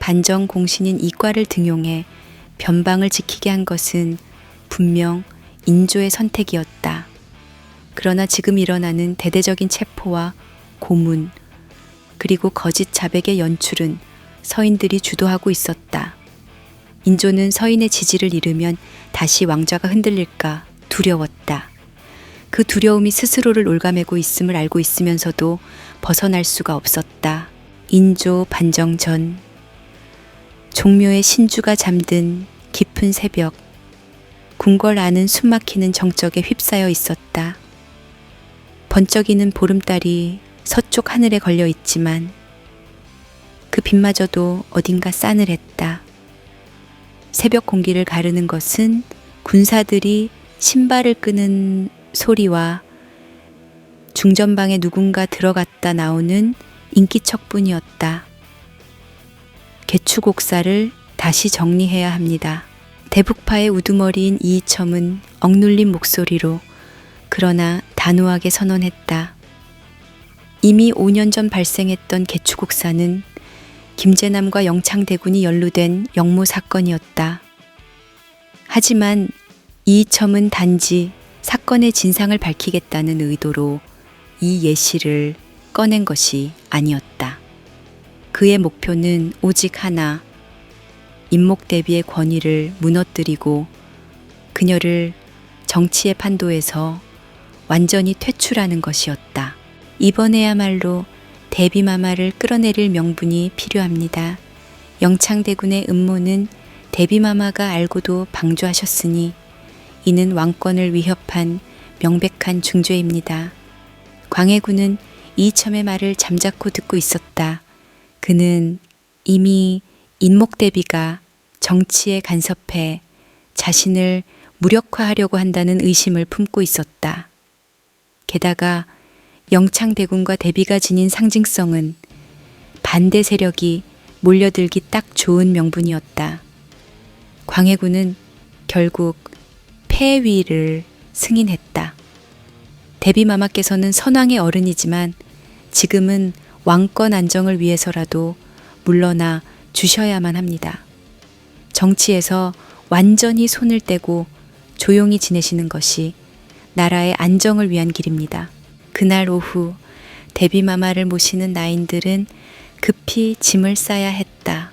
반정 공신인 이과를 등용해 변방을 지키게 한 것은 분명 인조의 선택이었다. 그러나 지금 일어나는 대대적인 체포와 고문, 그리고 거짓 자백의 연출은 서인들이 주도하고 있었다. 인조는 서인의 지지를 잃으면 다시 왕좌가 흔들릴까 두려웠다. 그 두려움이 스스로를 올가매고 있음을 알고 있으면서도 벗어날 수가 없었다. 인조 반정 전, 종묘의 신주가 잠든 깊은 새벽, 궁궐 안은 숨막히는 정적에 휩싸여 있었다. 번쩍이는 보름달이 서쪽 하늘에 걸려 있지만 그 빛마저도 어딘가 싸늘했다. 새벽 공기를 가르는 것은 군사들이 신발을 끄는 소리와 중전방에 누군가 들어갔다 나오는 인기척뿐이었다. 개추곡사를 다시 정리해야 합니다. 대북파의 우두머리인 이이첨은 억눌린 목소리로 그러나 단호하게 선언했다. 이미 5년 전 발생했던 개추곡사는 김제남과 영창대군이 연루된 역모 사건이었다. 하지만 이이첨은 단지 사건의 진상을 밝히겠다는 의도로 이 예시를 꺼낸 것이 아니었다. 그의 목표는 오직 하나, 임목대비의 권위를 무너뜨리고 그녀를 정치의 판도에서 완전히 퇴출하는 것이었다. 이번에야말로 대비마마를 끌어내릴 명분이 필요합니다. 영창대군의 음모는 대비마마가 알고도 방조하셨으니 이는 왕권을 위협한 명백한 중죄입니다. 광해군은 이이첨의 말을 잠자코 듣고 있었다. 그는 이미 임목대비가 정치에 간섭해 자신을 무력화하려고 한다는 의심을 품고 있었다. 게다가 영창대군과 대비가 지닌 상징성은 반대 세력이 몰려들기 딱 좋은 명분이었다. 광해군은 결국 폐위를 승인했다. 대비마마께서는 선왕의 어른이지만 지금은 왕권 안정을 위해서라도 물러나 주셔야만 합니다. 정치에서 완전히 손을 떼고 조용히 지내시는 것이 나라의 안정을 위한 길입니다. 그날 오후 대비마마를 모시는 나인들은 급히 짐을 싸야 했다.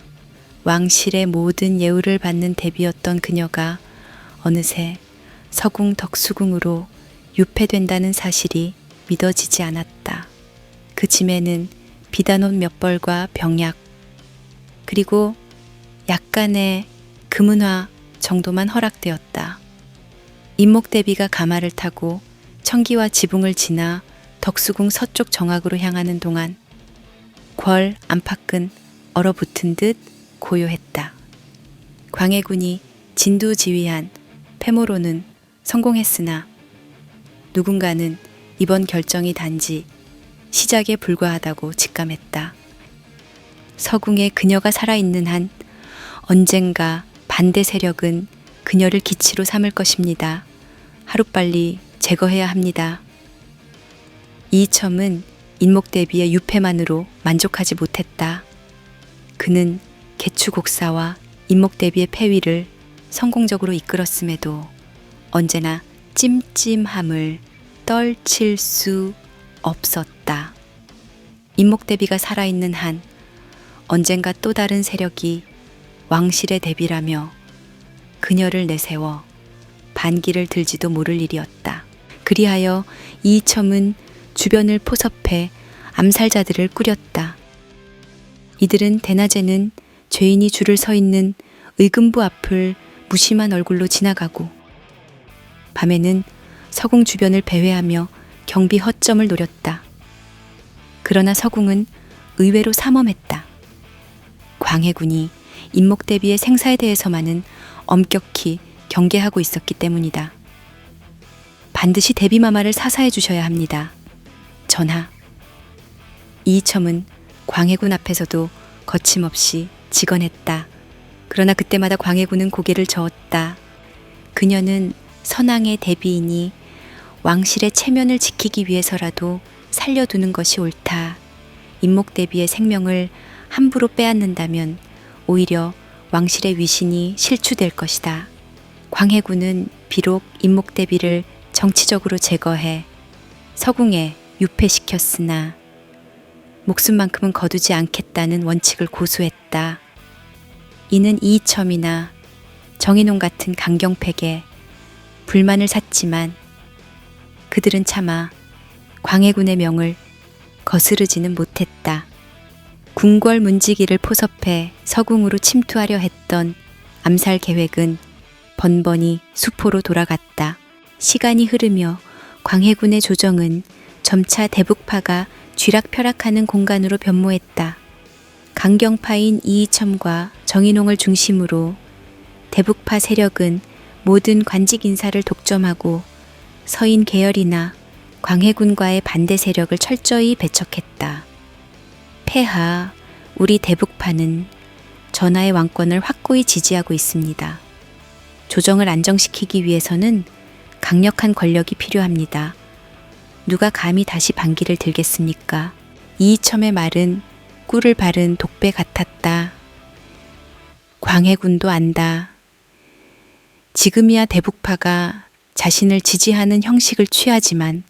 왕실의 모든 예우를 받는 대비였던 그녀가 어느새 서궁 덕수궁으로 유폐된다는 사실이 믿어지지 않았다. 그 짐에는 비단옷 몇 벌과 병약, 그리고 약간의 금은화 정도만 허락되었다. 임목대비가 가마를 타고 청기와 지붕을 지나 덕수궁 서쪽 정악으로 향하는 동안 궐 안팎은 얼어붙은 듯 고요했다. 광해군이 진두지휘한 패모로는 성공했으나 누군가는 이번 결정이 단지 시작에 불과하다고 직감했다. 서궁에 그녀가 살아있는 한 언젠가 반대 세력은 그녀를 기치로 삼을 것입니다. 하루빨리 제거해야 합니다. 이이첨은 인목대비의 유패만으로 만족하지 못했다. 그는 개추곡사와 인목대비의 폐위를 성공적으로 이끌었음에도 언제나 찜찜함을 떨칠 수 없었다. 인목대비가 살아있는 한 언젠가 또 다른 세력이 왕실의 대비라며 그녀를 내세워 반기를 들지도 모를 일이었다. 그리하여 이이첨은 주변을 포섭해 암살자들을 꾸렸다. 이들은 대낮에는 죄인이 줄을 서 있는 의금부 앞을 무심한 얼굴로 지나가고 밤에는 서궁 주변을 배회하며 경비 허점을 노렸다. 그러나 서궁은 의외로 삼엄했다. 광해군이 인목대비의 생사에 대해서만은 엄격히 경계하고 있었기 때문이다. 반드시 대비마마를 사사해 주셔야 합니다. 전하. 이이첨은 광해군 앞에서도 거침없이 직언했다. 그러나 그때마다 광해군은 고개를 저었다. 그녀는 선왕의 대비이니 왕실의 체면을 지키기 위해서라도 살려두는 것이 옳다. 인목대비의 생명을 함부로 빼앗는다면 오히려 왕실의 위신이 실추될 것이다. 광해군은 비록 인목대비를 정치적으로 제거해 서궁에 유폐시켰으나 목숨만큼은 거두지 않겠다는 원칙을 고수했다. 이는 이이첨이나 정인홍 같은 강경팩에 불만을 샀지만 그들은 차마 광해군의 명을 거스르지는 못했다. 궁궐 문지기를 포섭해 서궁으로 침투하려 했던 암살 계획은 번번이 수포로 돌아갔다. 시간이 흐르며 광해군의 조정은 점차 대북파가 쥐락펴락하는 공간으로 변모했다. 강경파인 이이첨과 정인홍을 중심으로 대북파 세력은 모든 관직 인사를 독점하고 서인 계열이나 광해군과의 반대 세력을 철저히 배척했다. 폐하, 우리 대북파는 전하의 왕권을 확고히 지지하고 있습니다. 조정을 안정시키기 위해서는 강력한 권력이 필요합니다. 누가 감히 다시 반기를 들겠습니까? 이이첨의 말은 꿀을 바른 독배 같았다. 광해군도 안다. 지금이야 대북파가 자신을 지지하는 형식을 취하지만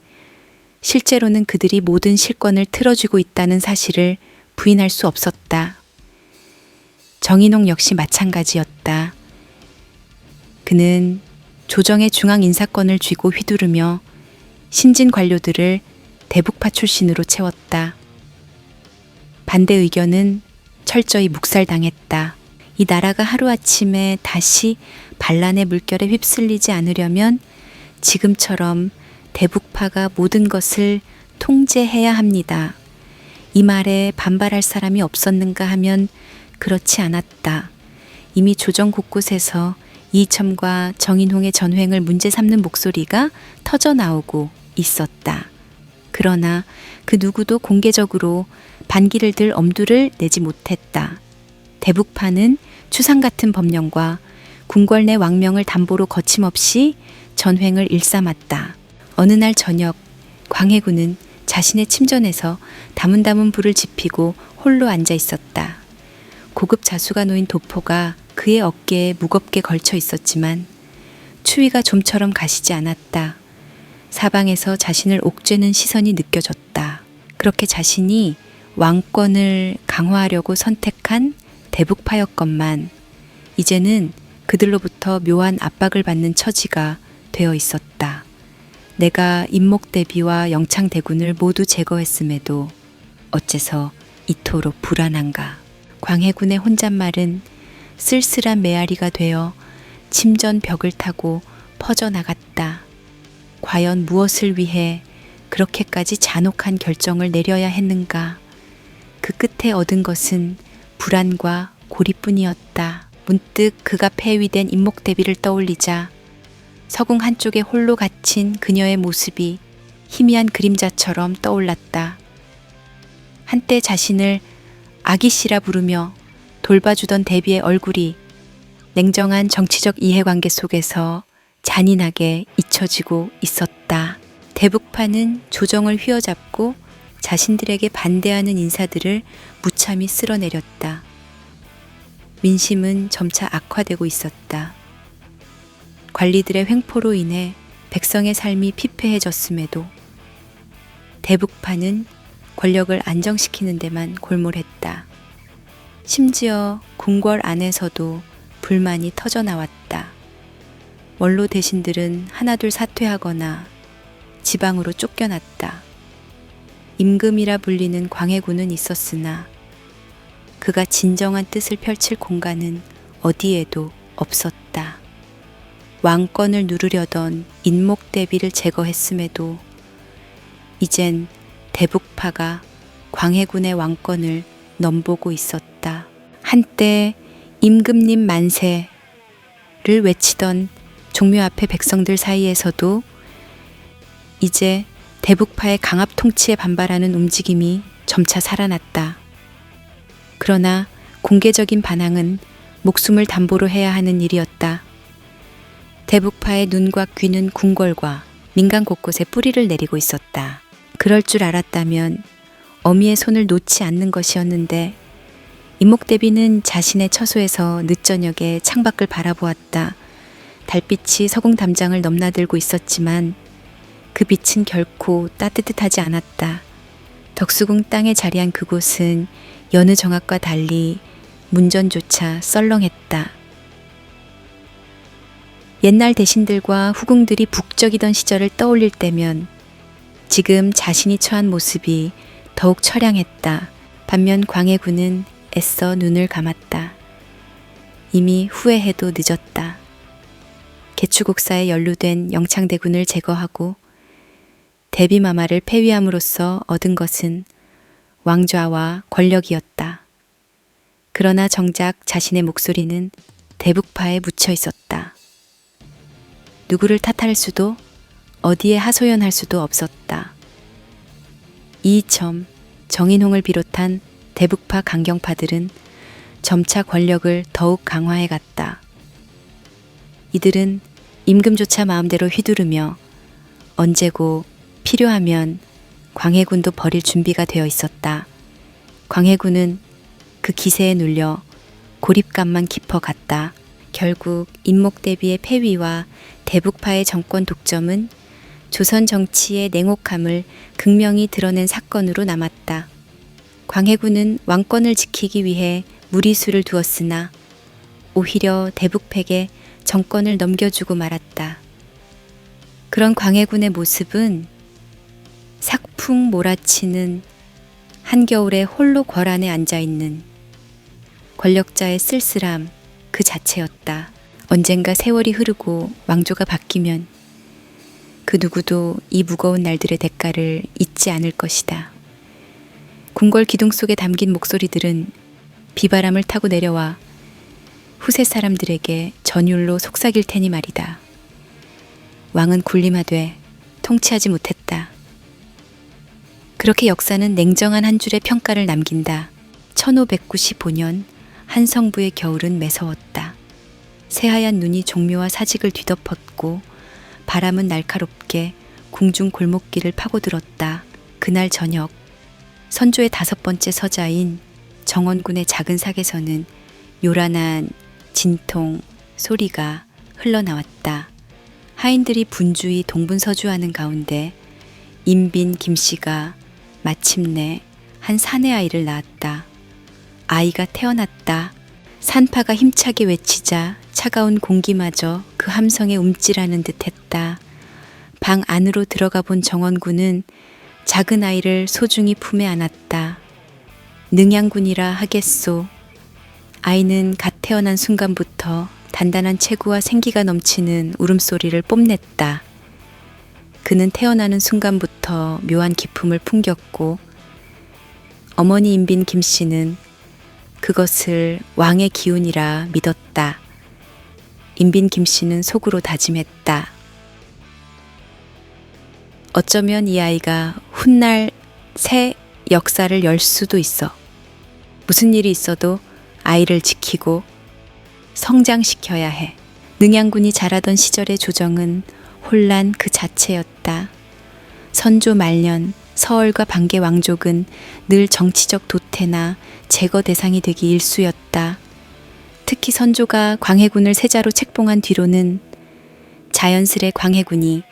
실제로는 그들이 모든 실권을 틀어쥐고 있다는 사실을 부인할 수 없었다. 정인홍 역시 마찬가지였다. 그는 조정의 중앙 인사권을 쥐고 휘두르며 신진 관료들을 대북파 출신으로 채웠다. 반대 의견은 철저히 묵살당했다. 이 나라가 하루아침에 다시 반란의 물결에 휩쓸리지 않으려면 지금처럼 대북파가 모든 것을 통제해야 합니다. 이 말에 반발할 사람이 없었는가 하면 그렇지 않았다. 이미 조정 곳곳에서 이이첨과 정인홍의 전횡을 문제 삼는 목소리가 터져 나오고 있었다. 그러나 그 누구도 공개적으로 반기를 들 엄두를 내지 못했다. 대북파는 추상 같은 법령과 궁궐 내 왕명을 담보로 거침없이 전횡을 일삼았다. 어느 날 저녁 광해군은 자신의 침전에서 다문다문 불을 지피고 홀로 앉아 있었다. 고급 자수가 놓인 도포가 그의 어깨에 무겁게 걸쳐 있었지만 추위가 좀처럼 가시지 않았다. 사방에서 자신을 옥죄는 시선이 느껴졌다. 그렇게 자신이 왕권을 강화하려고 선택한 대북파였건만 이제는 그들로부터 묘한 압박을 받는 처지가 되어 있었다. 내가 인목대비와 영창대군을 모두 제거했음에도 어째서 이토록 불안한가. 광해군의 혼잣말은 쓸쓸한 메아리가 되어 침전 벽을 타고 퍼져나갔다. 과연 무엇을 위해 그렇게까지 잔혹한 결정을 내려야 했는가. 그 끝에 얻은 것은 불안과 고립뿐이었다. 문득 그가 폐위된 인목대비를 떠올리자 서궁 한쪽에 홀로 갇힌 그녀의 모습이 희미한 그림자처럼 떠올랐다. 한때 자신을 아기씨라 부르며 돌봐주던 대비의 얼굴이 냉정한 정치적 이해관계 속에서 잔인하게 잊혀지고 있었다. 대북파는 조정을 휘어잡고 자신들에게 반대하는 인사들을 무참히 쓸어내렸다. 민심은 점차 악화되고 있었다. 관리들의 횡포로 인해 백성의 삶이 피폐해졌음에도 대북파는 권력을 안정시키는 데만 골몰했다. 심지어 궁궐 안에서도 불만이 터져나왔다. 원로 대신들은 하나둘 사퇴하거나 지방으로 쫓겨났다. 임금이라 불리는 광해군은 있었으나 그가 진정한 뜻을 펼칠 공간은 어디에도 없었다. 왕권을 누르려던 인목대비를 제거했음에도 이젠 대북파가 광해군의 왕권을 넘보고 있었다. 한때 임금님 만세를 외치던 종묘 앞의 백성들 사이에서도 이제 대북파의 강압 통치에 반발하는 움직임이 점차 살아났다. 그러나 공개적인 반항은 목숨을 담보로 해야 하는 일이었다. 대북파의 눈과 귀는 궁궐과 민간 곳곳에 뿌리를 내리고 있었다. 그럴 줄 알았다면 어미의 손을 놓지 않는 것이었는데 임목대비는 자신의 처소에서 늦저녁에 창밖을 바라보았다. 달빛이 서궁 담장을 넘나들고 있었지만 그 빛은 결코 따뜻하지 않았다. 덕수궁 땅에 자리한 그곳은 여느 정악과 달리 문전조차 썰렁했다. 옛날 대신들과 후궁들이 북적이던 시절을 떠올릴 때면 지금 자신이 처한 모습이 더욱 처량했다. 반면 광해군은 애써 눈을 감았다. 이미 후회해도 늦었다. 개추국사에 연루된 영창대군을 제거하고 대비마마를 폐위함으로써 얻은 것은 왕좌와 권력이었다. 그러나 정작 자신의 목소리는 대북파에 묻혀 있었다. 누구를 탓할 수도 어디에 하소연할 수도 없었다. 이이첨, 정인홍을 비롯한 대북파 강경파들은 점차 권력을 더욱 강화해 갔다. 이들은 임금조차 마음대로 휘두르며 언제고 필요하면 광해군도 버릴 준비가 되어 있었다. 광해군은 그 기세에 눌려 고립감만 깊어갔다. 결국 임목대비의 폐위와 대북파의 정권 독점은 조선 정치의 냉혹함을 극명히 드러낸 사건으로 남았다. 광해군은 왕권을 지키기 위해 무리수를 두었으나 오히려 대북팩에 정권을 넘겨주고 말았다. 그런 광해군의 모습은 삭풍 몰아치는 한겨울에 홀로 궐 안에 앉아있는 권력자의 쓸쓸함 그 자체였다. 언젠가 세월이 흐르고 왕조가 바뀌면 그 누구도 이 무거운 날들의 대가를 잊지 않을 것이다. 궁궐 기둥 속에 담긴 목소리들은 비바람을 타고 내려와 후세 사람들에게 전율로 속삭일 테니 말이다. 왕은 군림하되 통치하지 못했다. 그렇게 역사는 냉정한 한 줄의 평가를 남긴다. 1595년 한성부의 겨울은 매서웠다. 새하얀 눈이 종묘와 사직을 뒤덮었고 바람은 날카롭게 궁중 골목길을 파고들었다. 그날 저녁 선조의 5번째 서자인 정원군의 작은 sak에서는 요란한 진통 소리가 흘러나왔다. 하인들이 분주히 동분서주하는 가운데 임빈 김씨가 마침내 한 사내 아이를 낳았다. 아이가 태어났다. 산파가 힘차게 외치자 차가운 공기마저 그 함성에 움찔하는 듯했다. 방 안으로 들어가 본 정원군은 작은 아이를 소중히 품에 안았다. 능양군이라 하겠소. 아이는 갓 태어난 순간부터 단단한 체구와 생기가 넘치는 울음소리를 뽐냈다. 그는 태어나는 순간부터 묘한 기품을 풍겼고 어머니 임빈 김씨는 그것을 왕의 기운이라 믿었다. 임빈 김씨는 속으로 다짐했다. 어쩌면 이 아이가 훗날 새 역사를 열 수도 있어. 무슨 일이 있어도 아이를 지키고 성장시켜야 해. 능양군이 자라던 시절의 조정은 혼란 그 자체였다. 선조 말년 서얼과 반개 왕족은 늘 정치적 도태나 제거 대상이 되기 일쑤였다. 특히 선조가 광해군을 세자로 책봉한 뒤로는 자연스레 광해군이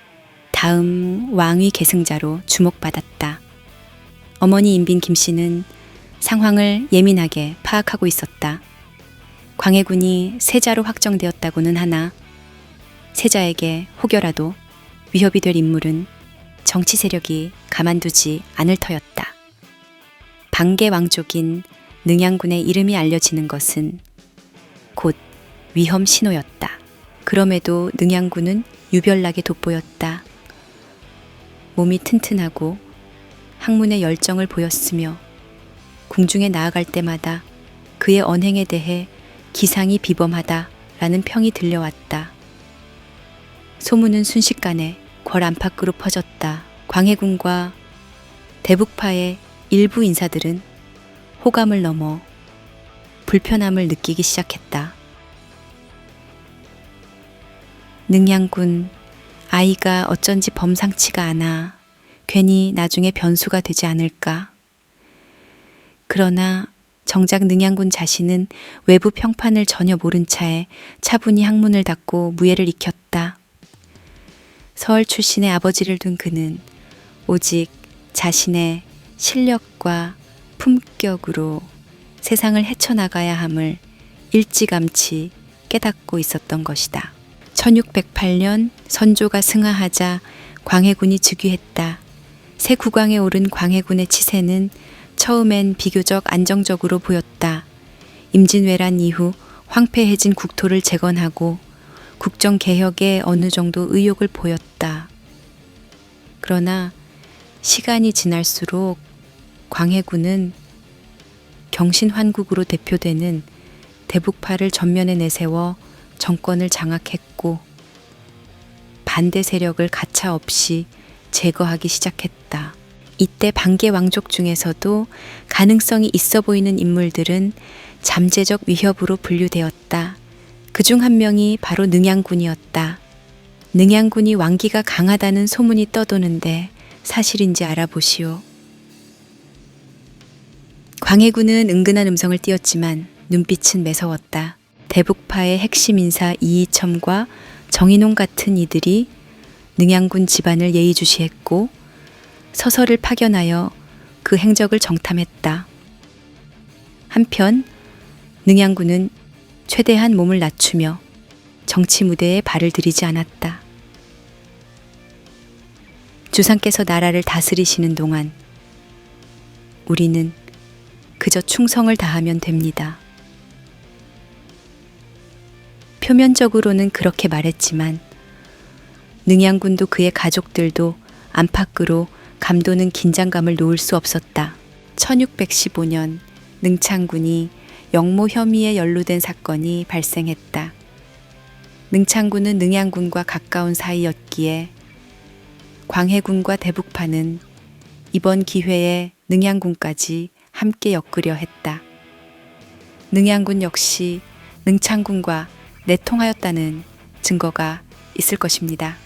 다음 왕위 계승자로 주목받았다. 어머니 임빈 김씨는 상황을 예민하게 파악하고 있었다. 광해군이 세자로 확정되었다고는 하나 세자에게 혹여라도 위협이 될 인물은 정치 세력이 가만두지 않을 터였다. 반개 왕족인 능양군의 이름이 알려지는 것은 곧 위험 신호였다. 그럼에도 능양군은 유별나게 돋보였다. 몸이 튼튼하고 학문에 열정을 보였으며 궁중에 나아갈 때마다 그의 언행에 대해 기상이 비범하다라는 평이 들려왔다. 소문은 순식간에 궐 안팎으로 퍼졌다. 광해군과 대북파의 일부 인사들은 호감을 넘어 불편함을 느끼기 시작했다. 능양군, 아이가 어쩐지 범상치가 않아 괜히 나중에 변수가 되지 않을까. 그러나 정작 능양군 자신은 외부 평판을 전혀 모른 차에 차분히 학문을 닫고 무예를 익혔다. 서울 출신의 아버지를 둔 그는 오직 자신의 실력과 품격으로 세상을 헤쳐나가야 함을 일찌감치 깨닫고 있었던 것이다. 1608년 선조가 승하하자 광해군이 즉위했다. 새 국왕에 오른 광해군의 치세는 처음엔 비교적 안정적으로 보였다. 임진왜란 이후 황폐해진 국토를 재건하고 국정개혁에 어느 정도 의욕을 보였다. 그러나 시간이 지날수록 광해군은 경신환국으로 대표되는 대북파를 전면에 내세워 정권을 장악했고 반대 세력을 가차없이 제거하기 시작했다. 이때 반개 왕족 중에서도 가능성이 있어 보이는 인물들은 잠재적 위협으로 분류되었다. 그중 한 명이 바로 능양군이었다. 능양군이 왕기가 강하다는 소문이 떠도는데 사실인지 알아보시오. 광해군은 은근한 음성을 띄었지만 눈빛은 매서웠다. 대북파의 핵심 인사 이이첨과 정인홍 같은 이들이 능양군 집안을 예의주시했고 서서를 파견하여 그 행적을 정탐했다. 한편 능양군은 최대한 몸을 낮추며 정치 무대에 발을 들이지 않았다. 주상께서 나라를 다스리시는 동안 우리는 그저 충성을 다하면 됩니다. 표면적으로는 그렇게 말했지만 능양군도 그의 가족들도 안팎으로 감도는 긴장감을 놓을 수 없었다. 1615년 능창군이 영모 혐의에 연루된 사건이 발생했다. 능창군은 능양군과 가까운 사이였기에 광해군과 대북파는 이번 기회에 능양군까지 함께 엮으려 했다. 능양군 역시 능창군과 내통하였다는 증거가 있을 것입니다.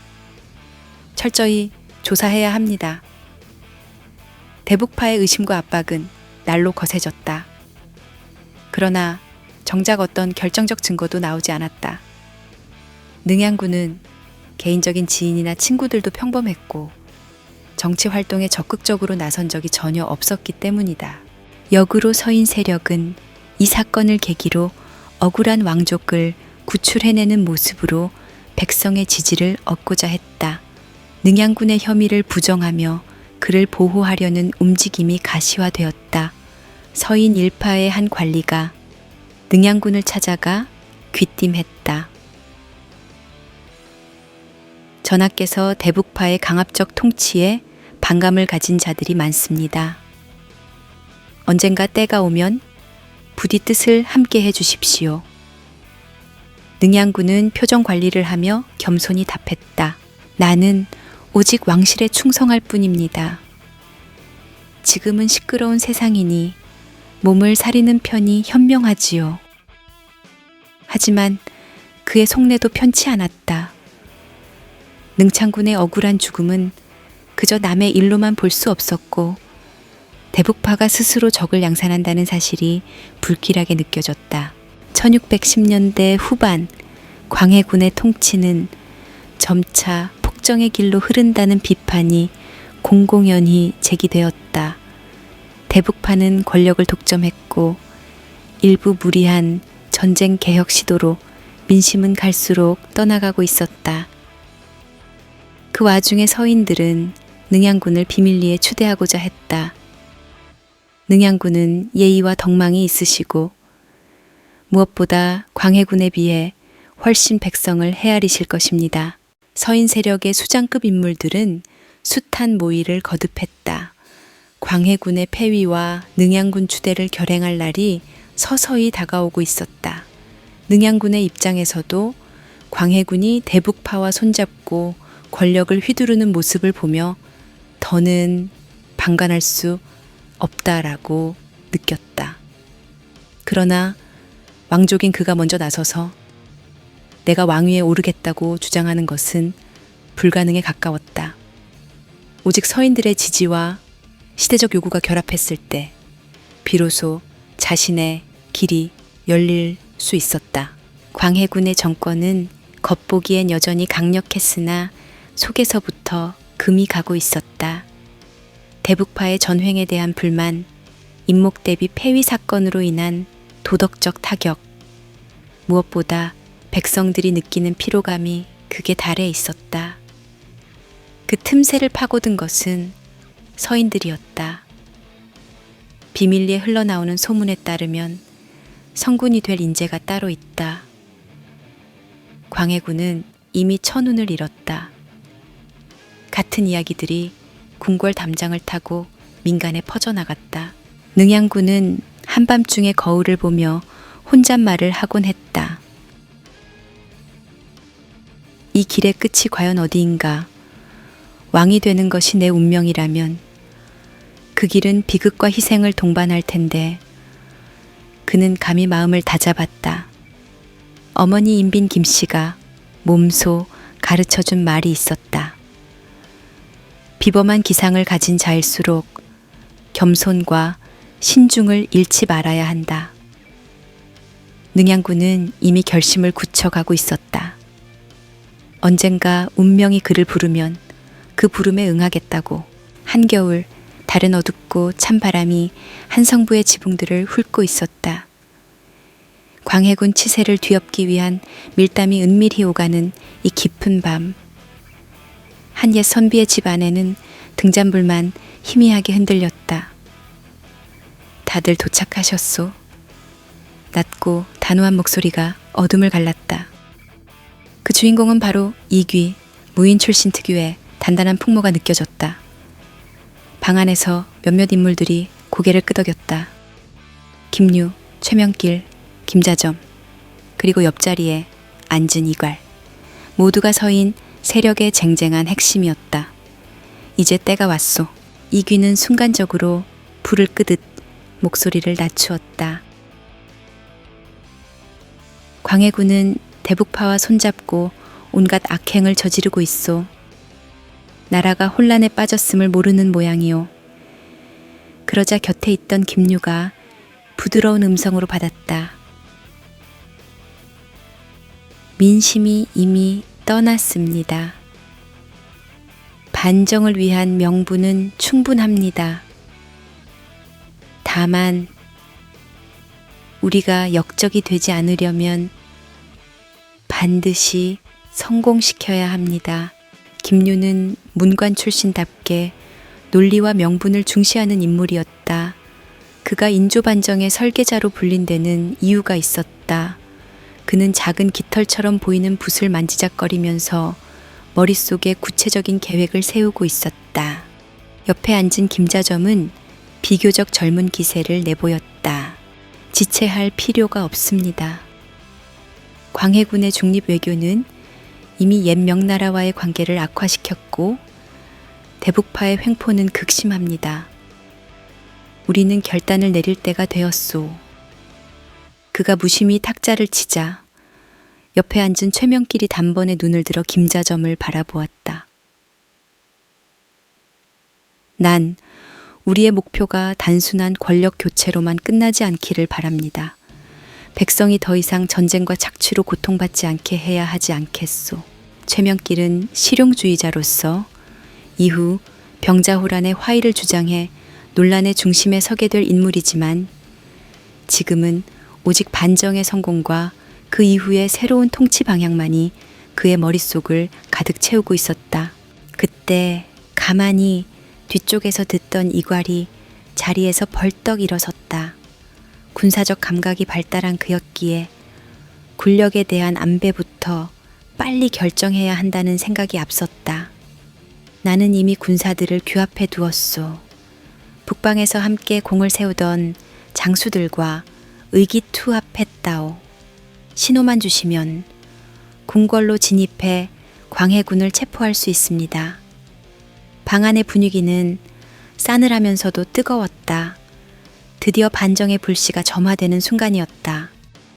철저히 조사해야 합니다. 대북파의 의심과 압박은 날로 거세졌다. 그러나 정작 어떤 결정적 증거도 나오지 않았다. 능양군은 개인적인 지인이나 친구들도 평범했고 정치 활동에 적극적으로 나선 적이 전혀 없었기 때문이다. 역으로 서인 세력은 이 사건을 계기로 억울한 왕족을 구출해내는 모습으로 백성의 지지를 얻고자 했다. 능양군의 혐의를 부정하며 그를 보호하려는 움직임이 가시화되었다. 서인 일파의 한 관리가 능양군을 찾아가 귀띔했다. 전하께서 대북파의 강압적 통치에 반감을 가진 자들이 많습니다. 언젠가 때가 오면 부디 뜻을 함께 해 주십시오. 능양군은 표정 관리를 하며 겸손히 답했다. 나는 오직 왕실에 충성할 뿐입니다. 지금은 시끄러운 세상이니 몸을 사리는 편이 현명하지요. 하지만 그의 속내도 편치 않았다. 능창군의 억울한 죽음은 그저 남의 일로만 볼 수 없었고 대북파가 스스로 적을 양산한다는 사실이 불길하게 느껴졌다. 1610년대 후반 광해군의 통치는 점차 폭정의 길로 흐른다는 비판이 공공연히 제기되었다. 대북파는 권력을 독점했고 일부 무리한 전쟁 개혁 시도로 민심은 갈수록 떠나가고 있었다. 그 와중에 서인들은 능양군을 비밀리에 추대하고자 했다. 능양군은 예의와 덕망이 있으시고 무엇보다 광해군에 비해 훨씬 백성을 헤아리실 것입니다. 서인 세력의 수장급 인물들은 숱한 모의를 거듭했다. 광해군의 폐위와 능양군 추대를 결행할 날이 서서히 다가오고 있었다. 능양군의 입장에서도 광해군이 대북파와 손잡고 권력을 휘두르는 모습을 보며 더는 방관할 수 없다라고 느꼈다. 그러나 왕족인 그가 먼저 나서서 내가 왕위에 오르겠다고 주장하는 것은 불가능에 가까웠다. 오직 서인들의 지지와 시대적 요구가 결합했을 때 비로소 자신의 길이 열릴 수 있었다. 광해군의 정권은 겉보기엔 여전히 강력했으나 속에서부터 금이 가고 있었다. 대북파의 전횡에 대한 불만, 임목 대비 폐위 사건으로 인한 도덕적 타격, 무엇보다 백성들이 느끼는 피로감이 극에 달해 있었다. 그 틈새를 파고든 것은 서인들이었다. 비밀리에 흘러나오는 소문에 따르면 성군이 될 인재가 따로 있다. 광해군은 이미 천운을 잃었다. 같은 이야기들이 궁궐 담장을 타고 민간에 퍼져나갔다. 능양군은 한밤중에 거울을 보며 혼잣말을 하곤 했다. 이 길의 끝이 과연 어디인가? 왕이 되는 것이 내 운명이라면 그 길은 비극과 희생을 동반할 텐데 그는 감히 마음을 다잡았다. 어머니 인빈 김씨가 몸소 가르쳐준 말이 있었다. 비범한 기상을 가진 자일수록 겸손과 신중을 잃지 말아야 한다. 능양군은 이미 결심을 굳혀가고 있었다. 언젠가 운명이 그를 부르면 그 부름에 응하겠다고. 한겨울 달은 어둡고 찬바람이 한성부의 지붕들을 훑고 있었다. 광해군 치세를 뒤엎기 위한 밀담이 은밀히 오가는 이 깊은 밤. 한 옛 선비의 집 안에는 등잔불만 희미하게 흔들렸다. 다들 도착하셨소. 낮고 단호한 목소리가 어둠을 갈랐다. 그 주인공은 바로 이귀, 무인 출신 특유의 단단한 풍모가 느껴졌다. 방 안에서 몇몇 인물들이 고개를 끄덕였다. 김유, 최명길, 김자점, 그리고 옆자리에 앉은 이괄. 모두가 서인 세력의 쟁쟁한 핵심이었다. 이제 때가 왔소. 이귀는 순간적으로 불을 끄듯 목소리를 낮추었다. 광해군은 대북파와 손잡고 온갖 악행을 저지르고 있소. 나라가 혼란에 빠졌음을 모르는 모양이오. 그러자 곁에 있던 김유가 부드러운 음성으로 받았다. 민심이 이미 떠났습니다. 반정을 위한 명분은 충분합니다. 다만 우리가 역적이 되지 않으려면 반드시 성공시켜야 합니다. 김유는 문관 출신답게 논리와 명분을 중시하는 인물이었다. 그가 인조반정의 설계자로 불린 데는 이유가 있었다. 그는 작은 깃털처럼 보이는 붓을 만지작거리면서 머릿속에 구체적인 계획을 세우고 있었다. 옆에 앉은 김자점은 비교적 젊은 기세를 내보였다. 지체할 필요가 없습니다. 광해군의 중립외교는 이미 옛 명나라와의 관계를 악화시켰고 대북파의 횡포는 극심합니다. 우리는 결단을 내릴 때가 되었소. 그가 무심히 탁자를 치자 옆에 앉은 최명길이 단번에 눈을 들어 김자점을 바라보았다. 난 우리의 목표가 단순한 권력 교체로만 끝나지 않기를 바랍니다. 백성이 더 이상 전쟁과 착취로 고통받지 않게 해야 하지 않겠소. 최명길은 실용주의자로서 이후 병자호란의 화의를 주장해 논란의 중심에 서게 될 인물이지만 지금은 오직 반정의 성공과 그 이후의 새로운 통치 방향만이 그의 머릿속을 가득 채우고 있었다. 그때 가만히 뒤쪽에서 듣던 이괄이 자리에서 벌떡 일어섰다. 군사적 감각이 발달한 그였기에 군력에 대한 안배부터 빨리 결정해야 한다는 생각이 앞섰다. 나는 이미 군사들을 규합해 두었소. 북방에서 함께 공을 세우던 장수들과 의기투합했다오. 신호만 주시면 궁궐로 진입해 광해군을 체포할 수 있습니다. 방 안의 분위기는 싸늘하면서도 뜨거웠다. 드디어 반정의 불씨가 점화되는 순간이었다.